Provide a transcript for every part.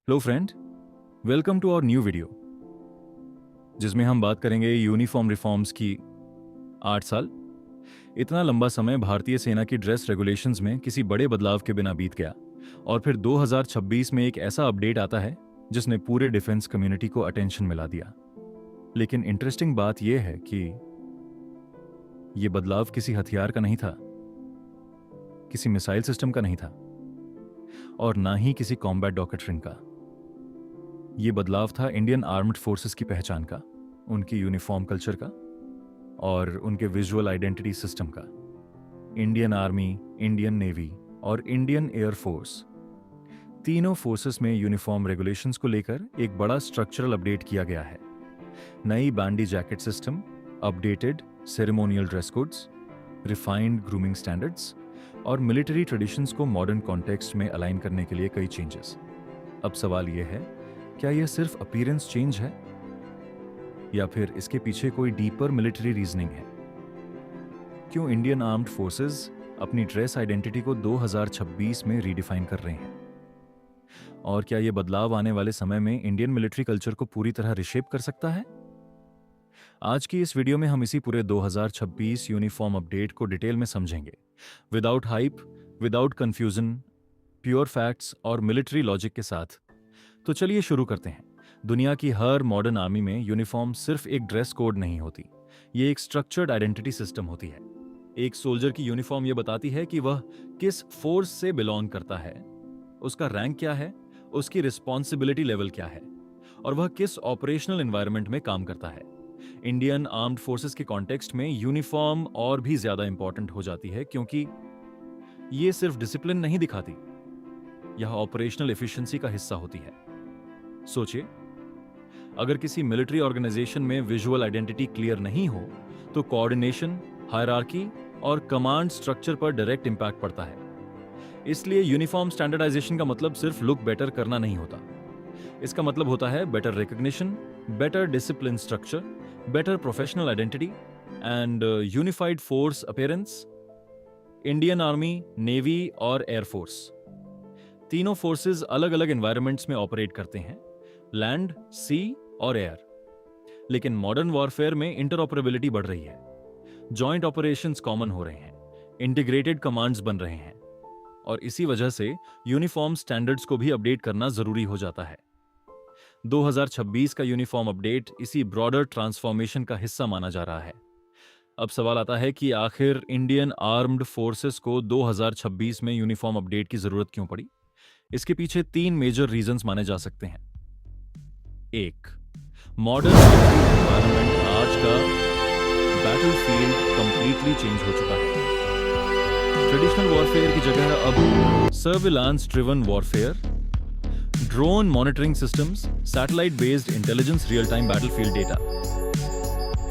Hello friend, welcome to our new video जिसमें हम बात करेंगे यूनिफॉर्म रिफॉर्म्स की। 8 साल, इतना लंबा समय भारतीय सेना की ड्रेस रेगुलेशंस में किसी बड़े बदलाव के बिना बीत गया और फिर 2026 में एक ऐसा अपडेट आता है जिसने पूरे डिफेंस कम्युनिटी को अटेंशन मिला दिया। लेकिन इंटरेस्टिंग बात यह है कि यह बदलाव किसी हथियार का नहीं था, किसी मिसाइल सिस्टम का नहीं था और ना ही किसी कॉम्बैट डॉक्ट्रिन का। ये बदलाव था इंडियन आर्म्ड फोर्सेस की पहचान का, उनकी यूनिफॉर्म कल्चर का और उनके विजुअल आइडेंटिटी सिस्टम का। इंडियन आर्मी, इंडियन नेवी और इंडियन एयर फोर्स, तीनों फोर्सेस में यूनिफॉर्म रेगुलेशंस को लेकर एक बड़ा स्ट्रक्चरल अपडेट किया गया है। नई bandy jacket system, updated ceremonial dress codes, refined grooming standards और मिलिट्री ट्रेडिशंस को मॉडर्न कॉन्टेक्स्ट में अलाइन करने के लिए कई चेंजेस। अब सवाल यह है, क्या यह सिर्फ अपीयरेंस चेंज है या फिर इसके पीछे कोई डीपर मिलिट्री रीजनिंग है? क्यों इंडियन आर्म्ड फोर्सेस अपनी ड्रेस आइडेंटिटी को 2026 में रीडिफाइन कर रहे हैं? और क्या यह बदलाव आने वाले समय में इंडियन मिलिट्री कल्चर को पूरी तरह रिशेप कर सकता है? आज की इस वीडियो में हम इसी पूरे 2026 यूनिफॉर्म अपडेट को डिटेल में समझेंगे, without hype, without confusion, pure facts और मिलिट्री लॉजिक के साथ। तो चलिए शुरू करते हैं। दुनिया की हर मॉडर्न आर्मी में यूनिफॉर्म सिर्फ एक ड्रेस कोड नहीं होती, ये एक स्ट्रक्चर्ड आइडेंटिटी सिस्टम होती है। एक सोल्जर की यूनिफॉर्म ये बताती है कि वह किस फोर्स से बिलोंग करता है, उसका रैंक क्या है, उसकी रिस्पॉन्सिबिलिटी लेवल क्या है और वह किस ऑपरेशनल एनवायरनमेंट में काम करता है। इंडियन आर्म्ड फोर्सेस के कॉन्टेक्स्ट में यूनिफॉर्म और भी ज्यादा इंपॉर्टेंट हो जाती है, क्योंकि ये सिर्फ डिसिप्लिन नहीं दिखाती, यह ऑपरेशनल एफिशिएंसी का हिस्सा होती है। सोचिए, अगर किसी मिलिट्री ऑर्गेनाइजेशन में विजुअल आइडेंटिटी क्लियर नहीं हो तो कोऑर्डिनेशन, हायरार्की और कमांड स्ट्रक्चर पर डायरेक्ट इंपैक्ट पड़ता है। इसलिए यूनिफॉर्म स्टैंडर्डाइजेशन का मतलब सिर्फ लुक बेटर करना नहीं होता, इसका मतलब होता है better recognition, better discipline structure, better professional identity and unified force appearance. Indian army, navy और एयर फोर्स, तीनों फोर्सेस अलग अलग एनवायरनमेंट्स में ऑपरेट करते हैं, लैंड, सी और एयर। लेकिन मॉडर्न वॉरफेयर में इंटरऑपरेबिलिटी बढ़ रही है, जॉइंट ऑपरेशंस कॉमन हो रहे हैं, इंटीग्रेटेड कमांड्स बन रहे हैं और इसी वजह से यूनिफॉर्म स्टैंडर्ड्स को भी अपडेट करना जरूरी हो जाता है। 2026 का यूनिफॉर्म अपडेट इसी ब्रॉडर ट्रांसफॉर्मेशन का हिस्सा माना जा रहा है। अब सवाल आता है कि आखिर इंडियन आर्म्ड फोर्सेस को 2026 में यूनिफॉर्म अपडेट की जरूरत क्यों पड़ी? इसके पीछे 3 मेजर रीजंस माने जा सकते हैं। 1, मॉडर्न एनवायरनमेंट, आज का बैटलफील्ड कंप्लीटली चेंज हो चुका है। ट्रेडिशनल वॉरफेयर की जगह अब surveillance driven warfare, drone monitoring systems, satellite based intelligence, real time battlefield data,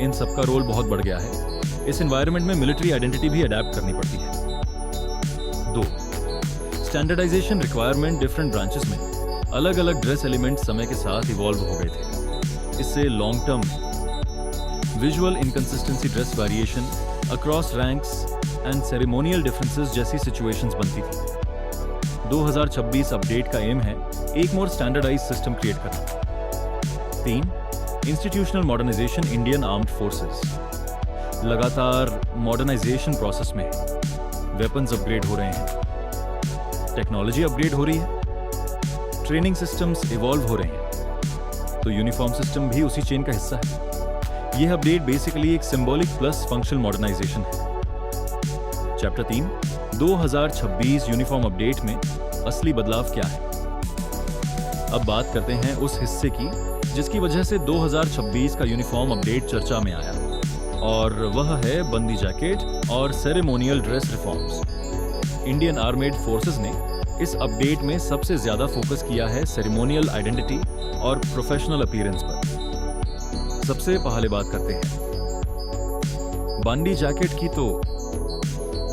इन सबका रोल बहुत बढ़ गया है। इस एनवायरनमेंट में मिलिट्री आइडेंटिटी भी अडैप्ट करनी पड़ती है। 2, स्टैंडर्डाइजेशन रिक्वायरमेंट, डिफरेंट ब्रांचेस में अलग अलग ड्रेस एलिमेंट समय के साथ इवॉल्व हो गए थे। इससे long term visual inconsistency, dress variation across ranks and ceremonial differences जैसी सिचुएशंस बनती थी। 2026 अपडेट का एम है एक मोर स्टैंडर्डाइज सिस्टम क्रिएट करना। 3, institutional modernisation, Indian armed forces लगातार मॉडर्नाइजेशन प्रोसेस में है। वेपन्स अपग्रेड हो रहे हैं, टेक्नोलॉजी अपग्रेड हो रही है, ट्रेनिंग सिस्टम्स इवॉल्व हो रहे हैं, तो यूनिफॉर्म सिस्टम भी उसी चेन का हिस्सा है। यह अपडेट बेसिकली एक सिंबॉलिक प्लस फंक्शनल मॉडर्नाइजेशन है। चैप्टर 3, 2026 यूनिफॉर्म अपडेट में असली बदलाव क्या है? अब बात करते हैं उस हिस्से की जिसकी वजह से 2026 का यूनिफॉर्म अपडेट चर्चा में आया, और वह है बंदी जैकेट और ceremonial dress reforms. Indian armed forces ने इस अपडेट में सबसे ज्यादा फोकस किया है सेरेमोनियल आइडेंटिटी और प्रोफेशनल अपीयरेंस पर। सबसे पहले बात करते हैं बंदी जैकेट की। तो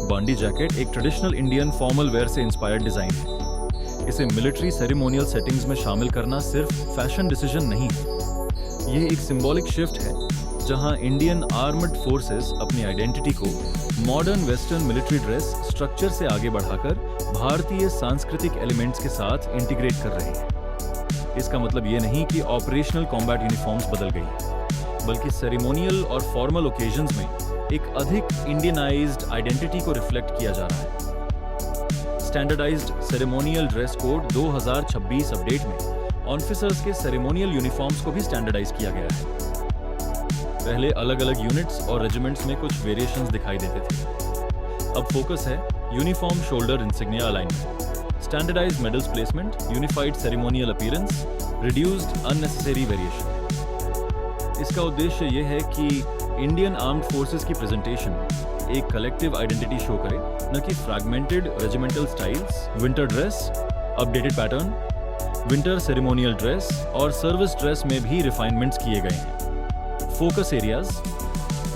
बंदी जैकेट एक ट्रेडिशनल इंडियन फॉर्मल वेयर से इंस्पायर्ड डिजाइन है। इसे मिलिट्री सेरेमोनियल सेटिंग्स में शामिल करना सिर्फ फैशन डिसीजन नहीं है, यह एक सिंबॉलिक शिफ्ट है जहां इंडियन आर्मड फोर्सेस अपनी आइडेंटिटी को modern western military dress structure से आगे बढ़ाकर भारतीय सांस्कृतिक एलिमेंट्स के साथ इंटीग्रेट कर रहे हैं। इसका मतलब ये नहीं कि ऑपरेशनल कॉम्बैट यूनिफॉर्म्स बदल गई, बल्कि सेरेमोनियल और फॉर्मल ओकेजन्स में एक अधिक इंडियनाइज्ड आइडेंटिटी को रिफ्लेक्ट किया जा रहा है। Standardised ceremonial dress code 2026 update में ऑफिसर्स के सेरेमोनियल यूनिफॉर्म्स को भी स्टैंडर्डाइज किया गया है। पहले अलग अलग यूनिट्स और रेजिमेंट्स में कुछ वेरिएशंस दिखाई देते थे। अब फोकस है uniform shoulder insignia alignment, standardised medals placement, unified ceremonial appearance, reduced unnecessary variation. इसका उद्देश्य यह है कि इंडियन आर्म्ड फोर्सेस की प्रेजेंटेशन एक कलेक्टिव आइडेंटिटी शो करे, न कि fragmented regimental styles. Winter dress, updated pattern, winter ceremonial dress और सर्विस ड्रेस में भी रिफाइनमेंट्स किए गए हैं। Focus areas: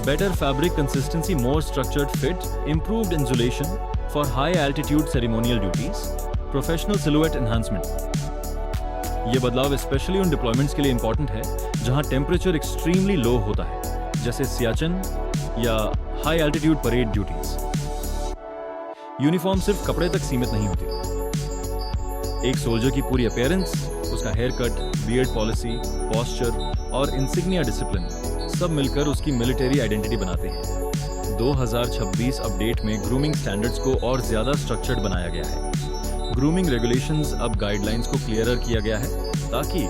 better fabric consistency, more structured fit, improved insulation for high altitude ceremonial duties, professional silhouette enhancement. ये बदलाव specially उन deployments के लिए इंपॉर्टेंट है जहां टेम्परेचर एक्सट्रीमली लो होता है, जैसे सियाचिन या high altitude parade duties. Uniform सिर्फ कपड़े तक सीमित नहीं होती। एक सोल्जर की पूरी अपीयरेंस, उसका hair cut, beard policy, posture और इंसिग्निया डिसिप्लिन सब मिलकर उसकी मिलिट्री आइडेंटिटी बनाते हैं। 2026 अपडेट में ग्रूमिंग स्टैंडर्ड्स को और ज्यादा स्ट्रक्चर्ड बनाया गया है। ग्रूमिंग रेगुलेशंस अब गाइडलाइंस को क्लियरर किया गया है ताकि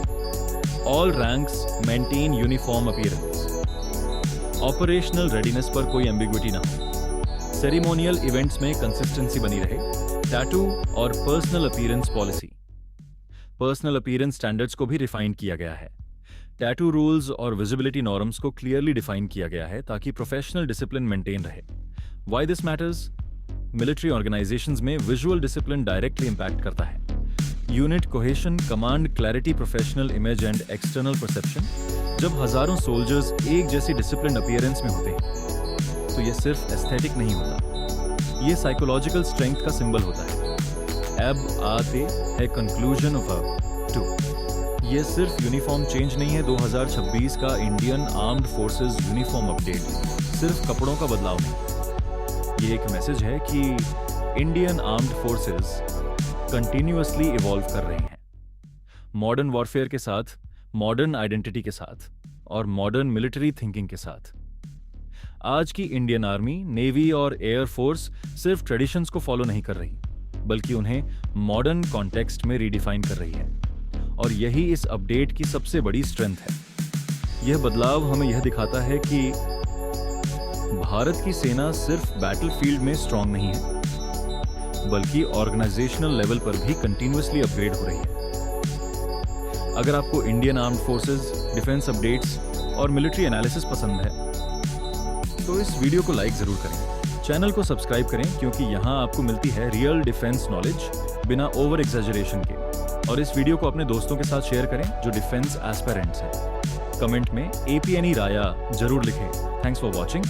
all ranks maintain uniform appearance. Operational readiness पर कोई एम्बिग्विटी ना हो। सेरेमोनियल इवेंट्स में कंसिस्टेंसी बनी रहे। टैटू और personal appearance policy, personal appearance standards को भी रिफाइन किया गया है। टैटू रूल्स और विजिबिलिटी नॉर्म्स को क्लियरली डिफाइन किया गया है ताकि प्रोफेशनल डिसिप्लिन मेंटेन रहे। Why this matters? Military organisations में विजुअल डिसिप्लिन डायरेक्टली इंपैक्ट करता है। Unit cohesion, command clarity, professional image and external perception. जब हजारों सोल्जर्स एक जैसी डिसिप्लिन अपीयरेंस में होते हैं तो यह सिर्फ एस्थेटिक नहीं होता, यह साइकोलॉजिकल स्ट्रेंथ का सिंबल होता है। अब आते है कंक्लूजन ऑफ ये सिर्फ यूनिफॉर्म चेंज नहीं है। 2026 का Indian armed forces uniform update सिर्फ कपड़ों का बदलाव नहीं, ये एक मैसेज है कि Indian armed forces continuously evolve कर रहे हैं, मॉडर्न वॉरफेयर के साथ, मॉडर्न आइडेंटिटी के साथ और मॉडर्न मिलिट्री थिंकिंग के साथ। आज की इंडियन आर्मी, नेवी और एयर फोर्स सिर्फ ट्रेडिशंस को फॉलो नहीं कर रही, बल्कि उन्हें मॉडर्न कॉन्टेक्स्ट में रीडिफाइन कर रही है, और यही इस अपडेट की सबसे बड़ी स्ट्रेंथ है। यह बदलाव हमें यह दिखाता है कि भारत की सेना सिर्फ बैटलफील्ड में स्ट्रांग नहीं है, बल्कि ऑर्गेनाइजेशनल लेवल पर भी कंटिन्यूअसली अपग्रेड हो रही है। अगर आपको Indian armed forces, defence updates और मिलिट्री एनालिसिस पसंद है तो इस वीडियो को लाइक जरूर करें। चैनल को सब्सक्राइब करें क्योंकि यहाँ आपको मिलती है रियल डिफेंस नॉलेज बिना ओवर एग्जैजरेशन के। और इस वीडियो को अपने दोस्तों के साथ शेयर करें जो डिफेंस एस्पिरेंट्स हैं। कमेंट में APNE राया जरूर लिखें। Thanks for watching.